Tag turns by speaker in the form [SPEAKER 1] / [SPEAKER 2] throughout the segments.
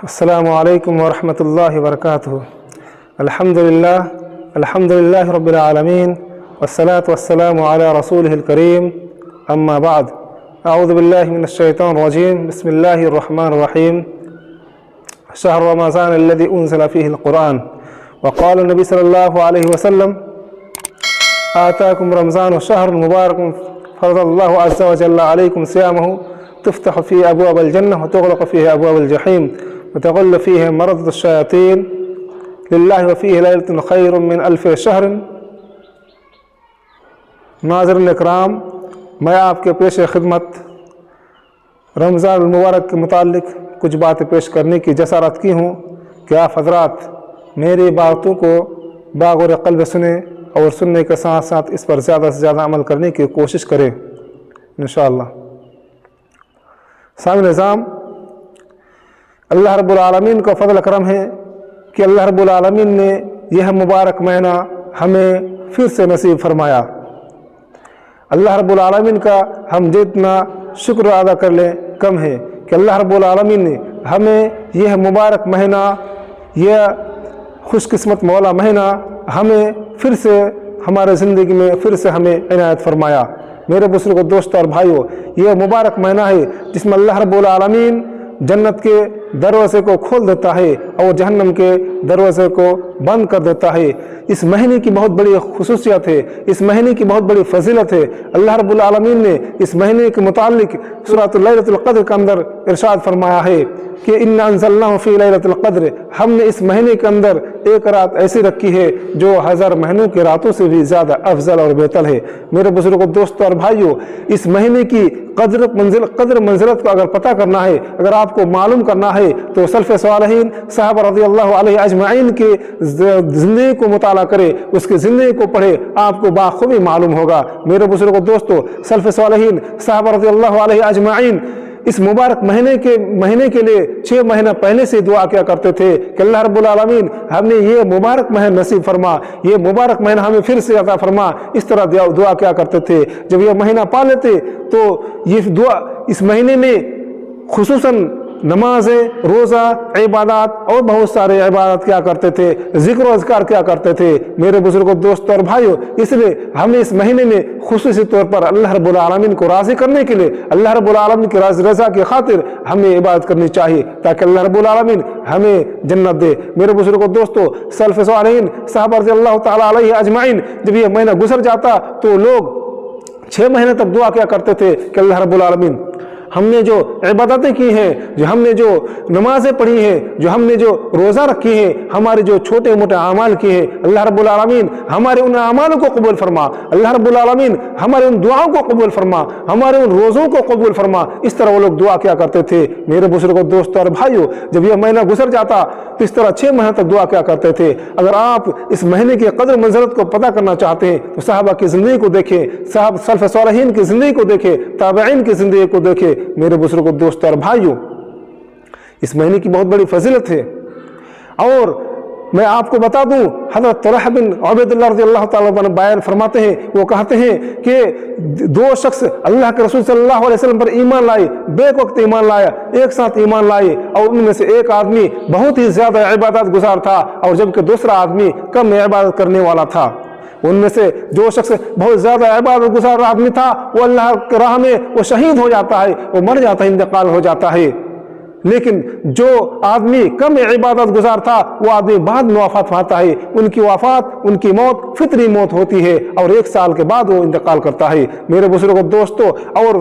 [SPEAKER 1] السلام علیکم ورحمۃ اللہ وبرکاتہ۔ الحمدللہ رب العالمین والصلاة والسلام علی رسولہ الکریم، اما بعد، اعوذ باللہ من الشیطان الرجیم، بسم اللہ الرحمن الرحیم۔ شہر رمضان الذی انزل فیہ القرآن، وقال النبی صلی اللہ علیہ وسلم آتاکم رمضان شہر مبارک فرض اللہ عز وجل علیکم صیامہ تفتح فیہ ابواب الجنہ وتغلق فیہ ابواب الجحیم وتغل فیہ مرض الشیاطین للہ وفیہ لیلۃ خیر من الف شہر۔ ناظرین اکرام، میں آپ کے پیش خدمت رمضان المبارک کے متعلق کچھ باتیں پیش کرنے کی جسارت کی ہوں کہ آپ حضرات میری باتوں کو باغور قلب سنیں اور سننے کے ساتھ ساتھ اس پر زیادہ سے زیادہ عمل کرنے کی کوشش کریں انشاءاللہ۔ سامع نظام، اللہ رب العالمین کا فضل کرم ہے کہ اللہ رب العالمین نے یہ مبارک مہینہ ہمیں پھر سے نصیب فرمایا۔ اللہ رب العالمین کا ہم جتنا شکر ادا کر لیں کم ہے کہ اللہ رب العالمین نے ہمیں یہ مبارک مہینہ، یہ خوش قسمت مولا مہینہ ہمیں پھر سے ہمارے زندگی میں پھر سے ہمیں عنایت فرمایا۔ میرے بزرگوں، دوستوں اور بھائیوں، یہ مبارک مہینہ ہے جس میں اللہ رب العالمین جنت کے دروازے کو کھول دیتا ہے اور جہنم کے دروازے کو بند کر دیتا ہے۔ اس مہینے کی بہت بڑی خصوصیت ہے، اس مہینے کی بہت بڑی فضیلت ہے۔ اللہ رب العالمین نے اس مہینے کے متعلق سورۃ لیلۃ القدر کے اندر ارشاد فرمایا ہے کہ انا انزلناہ فی لیلۃ القدر، ہم نے اس مہینے کے اندر ایک رات ایسی رکھی ہے جو 1000 مہینوں کی راتوں سے بھی زیادہ افضل اور بہتر ہے۔ میرے بزرگوں، دوستوں اور بھائیوں، اس مہینے کی قدر منزلت کو اگر پتہ کرنا ہے، اگر آپ کو معلوم کرنا ہے تو سلف صالحین صحابہ رضی اللہ علیہ اجمعین کی زندگی کو مطالعہ کرے، اس کی زندگی کو پڑھے، آپ کو بخوبی معلوم ہوگا۔ میرے بزرگوں، دوستوں، سلف صالحین صحابہ رضی اللہ علیہ اجمعین اس مبارک مہینے کے لیے 6 مہینہ پہلے سے دعا کیا کرتے تھے کہ اللہ رب العالمین ہم نے یہ مبارک مہینہ نصیب فرما، یہ مبارک مہینہ ہمیں پھر سے عطا فرما۔ اس طرح دعا کیا کرتے تھے۔ جب یہ مہینہ پا لیتے تو یہ دعا اس مہینے میں خصوصاً نمازیں، روزہ، عبادات اور بہت سارے عبادات کیا کرتے تھے، ذکر و اذکار کیا کرتے تھے۔ میرے بزرگوں، دوستوں اور بھائیوں، اس لیے ہمیں اس مہینے میں خصوصی طور پر اللہ رب العالمین کو راضی کرنے کے لیے، اللہ رب العالمین کی رضا کی خاطر ہمیں عبادت کرنی چاہیے تاکہ اللہ رب العالمین ہمیں جنت دے۔ میرے بزرگوں، دوستوں، سلف صالحین صحابہ رضی اللہ تعالیٰ علیہ اجمعین جب یہ مہینہ گزر جاتا تو لوگ 6 مہینے تک دعا کیا کرتے تھے کہ اللہ رب العالمین ہم نے جو عبادتیں کی ہیں، جو ہم نے جو نمازیں پڑھی ہیں، جو ہم نے جو روزہ رکھی ہیں، ہمارے جو چھوٹے موٹے اعمال کیے ہیں، اللہ رب العالمین ہمارے ان اعمالوں کو قبول فرما، اللہ رب العالمین ہمارے ان دعاؤں کو قبول فرما، ہمارے ان روزوں کو قبول فرما۔ اس طرح وہ لوگ دعا کیا کرتے تھے۔ میرے بزرگوں، دوستوں اور بھائیوں، جب یہ مہینہ گزر جاتا تو اس طرح 6 مہینے تک دعا کیا کرتے تھے۔ اگر آپ اس مہینے کی قدر منزلت کو پتہ کرنا چاہتے ہیں تو صحابہ کی زندگی کو دیکھیں، سلف صالحین کی زندگی کو دیکھیں، تابعین کی زندگی کو دیکھیں۔ میرے بزرگوں، دوستوں اور بھائیوں، اس مہینے کی بہت بڑی فضیلت ہے۔ اور میں آپ کو بتا دوں، حضرت طلحہ بن عبید اللہ رضی اللہ تعالیٰ عنہ بیان فرماتے ہیں، وہ کہتے ہیں کہ 2 شخص اللہ کے رسول صلی اللہ علیہ وسلم پر ایمان لائے، بیک وقت ایمان لایا، ایک ساتھ ایمان لائے، اور ان میں سے ایک آدمی بہت ہی زیادہ عبادت گزار تھا اور جبکہ دوسرا آدمی کم عبادت کرنے والا تھا۔ ان میں سے جو شخص بہت زیادہ عبادت گزار آدمی تھا وہ اللہ کی راہ میں وہ شہید ہو جاتا ہے، وہ مر جاتا ہے، انتقال ہو جاتا ہے۔ لیکن جو آدمی کم عبادت گزار تھا وہ آدمی بعد میں وفات پاتا ہے، ان کی وفات، ان کی موت فطری موت ہوتی ہے اور 1 سال کے بعد وہ انتقال کرتا ہے۔ میرے بزرگوں، دوستوں، اور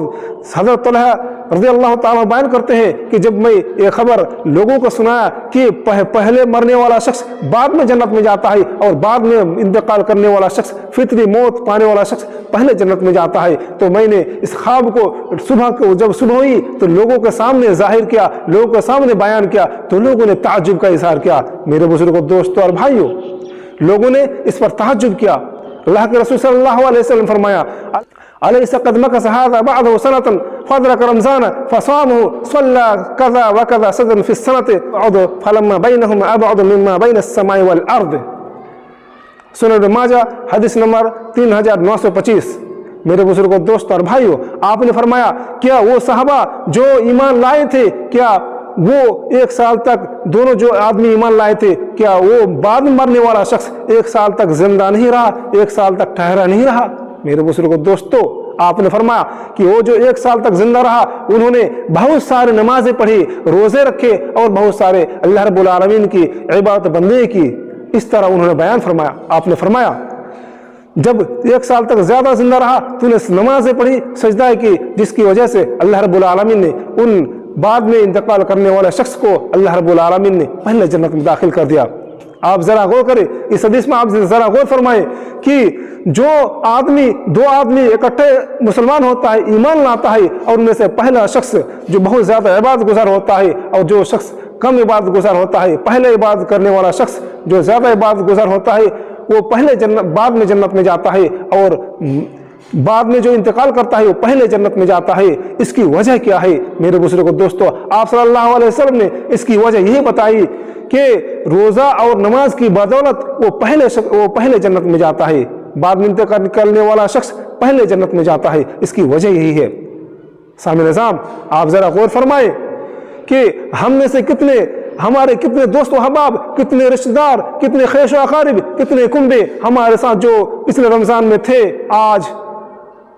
[SPEAKER 1] حضرت طلحہ رضی اللہ تعالیٰ بیان کرتے ہیں کہ جب میں یہ خبر لوگوں کو سنایا کہ پہلے مرنے والا شخص بعد میں جنت میں جاتا ہے اور بعد میں انتقال کرنے والا شخص، فطری موت پانے والا شخص پہلے جنت میں جاتا ہے، تو میں نے اس خواب کو جب صبح ہوئی تو لوگوں کے سامنے ظاہر کیا، لوگوں کے سامنے بیان کیا تو لوگوں نے تعجب کا اظہار کیا۔ میرے بزرگوں، دوستوں اور بھائیوں، لوگوں نے اس پر تعجب کیا۔ اللہ کے رسول صلی اللہ علیہ وسلم فرمایا، أليس قد مكث هذا بعده سنة فأدرك رمضان فصامه صلى كذا وكذا سجدا في السنة فلما بينهما أبعد مما بين السماء والأرض۔ سنن ابن ماجہ حدیث نمبر 3925۔ میرے بزرگوں، دوست اور بھائیوں، آپ نے فرمایا کیا وہ صحابہ جو ایمان لائے تھے، کیا वो 1 साल तक दोनों जो आदमी ईमान लाए थे, क्या वो बाद में मरने वाला शख्स 1 साल तक जिंदा नहीं रहा, 1 साल तक ठहरा नहीं रहा? मेरे बुजुर्गों दोस्तों, आपने फरमाया कि वो जो 1 साल तक जिंदा रहा, उन्होंने बहुत सारे नमाजें पढ़ी, रोजे रखे और बहुत सारे अल्लाह रब्बुल आलमीन की इबादत बंदगी की। इस तरह उन्होंने बयान फरमाया। आपने फरमाया जब 1 साल तक ज्यादा जिंदा रहा तो उन्हें नमाजें पढ़ी, सजदा की, जिसकी वजह से अल्लाह रब्बुल आलमीन ने उन बाद में इंतकाल करने वाले शख्स को अल्लाह रब्बुल आलमीन ने पहले जन्नत में दाखिल कर दिया। आप जरा गौर करें इस हदीस में, आप जरा गौर फरमाएं कि जो आदमी 2 आदमी इकट्ठे मुसलमान होता है, ईमान लाता है, और उनमें से पहला शख्स जो बहुत ज्यादा इबादत गुजार होता है और जो शख्स कम इबादत गुजार होता है, पहले इबादत करने वाला शख्स जो ज्यादा इबादत गुजार होता है, वो पहले जन्नत बाद में जन्नत में जाता है, और बाद में जो इंतकाल करता है वो पहले जन्नत में जाता है। इसकी वजह क्या है मेरे बुजुर्गों दोस्तों? आप सल्लल्लाहु अलैहि वसल्लम ने इसकी वजह यही बताई कि रोजा और नमाज की बदौलत वो पहले जन्नत में जाता है, बाद में इंतकाल करने वाला शख्स पहले जन्नत में जाता है। इसकी वजह यही है। सामने निज़ाम, आप जरा गौर फरमाए कि हम में से हमारे कितने दोस्त अहबाब, कितने रिश्तेदार, कितने खैश अकारिब, कितने कुंबे हमारे साथ जो पिछले रमजान में थे, आज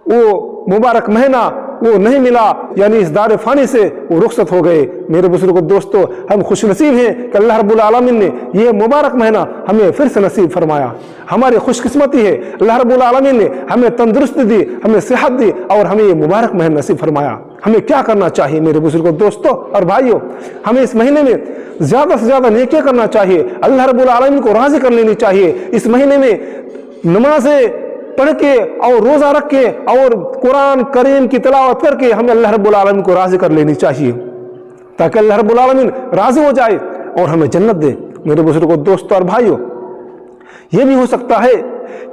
[SPEAKER 1] वो मुबारक महीना वो नहीं मिला, यानी इस दार फानी से वो रुखसत हो गए। मेरे बुजुर्गों दोस्तों, हम खुश नसीब हैं कि अल्लाह रब्बुल आलमीन ने यह मुबारक महीना हमें फिर से नसीब फरमाया। हमारी खुशकिस्मती है, अल्लाह रब्बुल आलमीन ने हमें तंदुरुस्ती दी, हमें सेहत दी और हमें ये मुबारक महीना नसीब फरमाया। हमें क्या करना चाहिए मेरे बुजुर्गों दोस्तों और भाइयों? हमें इस महीने में ज्यादा से ज्यादा नेकियां करना चाहिए, अल्लाह रब्बुल आलमीन को राजी कर लेनी चाहिए। इस महीने में नमाजें पढ़ के और रोजा रख के और कुरान करीम की तिलावत करके हमें अल्लाह रब्बुल आलमीन को राजी कर लेनी चाहिए, ताकि अल्लाह रब्बुल आलमीन राजी हो जाए और हमें जन्नत दे। मेरे बुजुर्गों दोस्तों और भाइयों, यह भी हो सकता है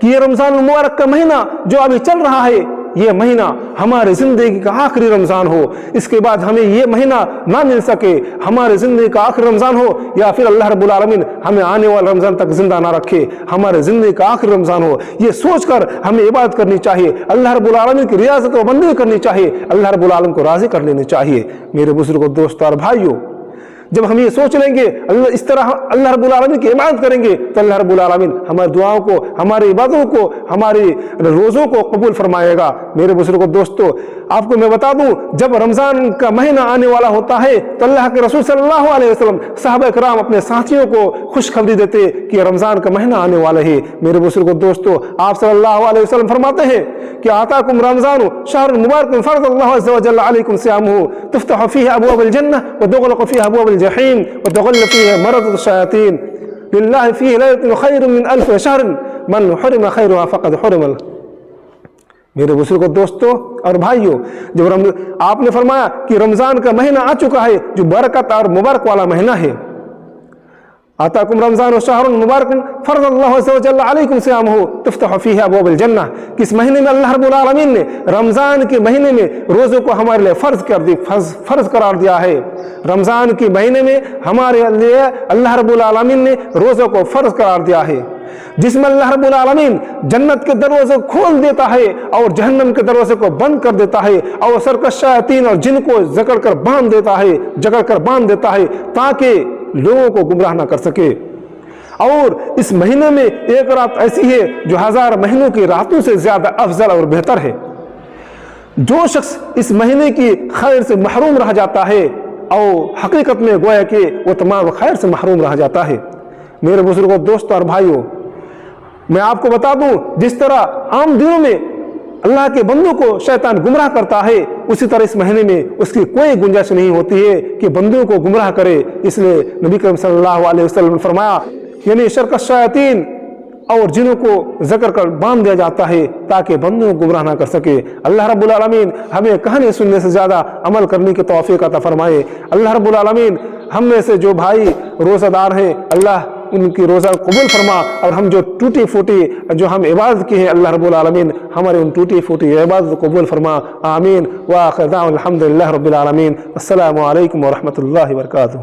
[SPEAKER 1] कि ये रमजान मुबारक का महीना जो अभी चल रहा है, ये महीना हमारे जिंदगी का आखिरी रमजान हो, इसके बाद हमें ये महीना ना मिल सके, हमारे जिंदगी का आखिरी रमजान हो, या फिर अल्लाह रब्बुल आलमीन हमें आने वाले रमजान तक जिंदा ना रखे, हमारे जिंदगी का आखिरी रमजान हो। ये सोचकर हमें इबादत करनी चाहिए, अल्लाह रब्बुल आलमीन की रियाजत व बंदगी करनी चाहिए, अल्लाह रब्बुल आलमीन को राजी कर लेनी चाहिए। मेरे बुजुर्गों दोस्तों और भाइयों, जब हम ये सोच लेंगे, इस तरह अल्लाह रब्बुल आलमीन की इबादत करेंगे, तो अल्लाह रब्बुल आलमीन हमारी दुआओं को, हमारी इबादतों को, हमारी रोज़ों को कबूल फरमाएगा। मेरे बुजुर्गों दोस्तों, आपको मैं बता दूं, जब रमज़ान का महीना आने वाला होता है तो अल्लाह के रसूल सल्लल्लाहु अलैहि वसल्लम सहाबा किराम अपने साथियों को खुशखबरी देते कि रमज़ान का महीना आने वाला है। मेरे बुजुर्गों दोस्तों, आप सल्लल्लाहु अलैहि वसल्लम फरमाते हैं कि आताकुम रमज़ान शहरुन मुबारकुन फरज़ल्लाहु अज़्ज़ा व जल्ला अलैकुम सियामुहु तुफ्तहु फीही अबवाबुल जन्नह व तुग़लक़ु फीही अबवाबुल जहीम व तुग़ल्लु फीही मरदुश शयातीन लिल्लाहि फीही लैलतुन खैरुम मिन अल्फि शहरिन मन हुरिम खैरुहा फ़क़द हुरिम। मेरे बुजुर्गों दोस्तों और भाइयों, जब आपने फरमाया कि रमजान का महीना आ चुका है जो बरकत और मुबारक वाला महीना है, आताकुम रमजान व शहरुन मुबारकुन फरज़ल्लाहु अज़्ज़ा व जल्ला अलैकुम सियामुहु तुफ्तहु फीही अबवाबुल जन्नह, किस महीने में अल्लाह रब्बुल आलमीन ने रमजान के महीने में रोज़ों को हमारे लिए फर्ज करार दिया है। रमजान के महीने में हमारे लिए अल्लाह रब्बुल आलमीन ने रोज़ों को फर्ज करार दिया है, जिसमें अल्लाह रब्बुल आलमीन जन्नत के दरवाजे खोल देता है और जहन्नम के दरवाजे को बंद कर देता है और सरकश शयातीन और जिन को जकड़ कर बांध देता है ताकि लोगों को गुमराह ना कर सके। और इस महीने में एक रात ऐसी है जो 1000 महीनों की रातों से ज्यादा अफजल और बेहतर है। जो शख्स इस महीने की खैर से महरूम रह जाता है और हकीकत में गोया कि वो तमाम खैर से महरूम रह जाता है। मेरे बुजुर्गों दोस्तों और भाइयों, मैं आपको बता दूं, जिस तरह आम दिनों में अल्लाह के बंदों को शैतान गुमराह करता है, उसी तरह इस महीने में उसकी कोई गुंजाइश नहीं होती है कि बंदों को गुमराह करे। इसलिए नबी करीम सल्लल्लाहु अलैहि वसल्लम ने फरमाया, यानी शरकश शयातीन और जिनों को जकड़ कर बांध दिया जाता है ताकि बंदों को गुमराह ना कर सके। अल्लाह रब्बुल आलमीन हमें कहानी सुनने से ज्यादा अमल करने की तौफीक अता फरमाए। अल्लाह रब्बुल आलमीन हम में से जो भाई रोज़ादार हैं, अल्लाह उनकी रोज़ा कबूल फरमा, और हम जो टूटी फूटी जो हम इबादत की है, अल्लाह रब्बुल आलमीन हमारे उन टूटी फूटी इबादत कबूल फरमा। आमीन व आखिर दाअवाना अल्हम्दुलिल्लाहि रब्बिल आलमीन। अस्सलामु अलैकुम व रहमतुल्लाहि व बरकातुहू।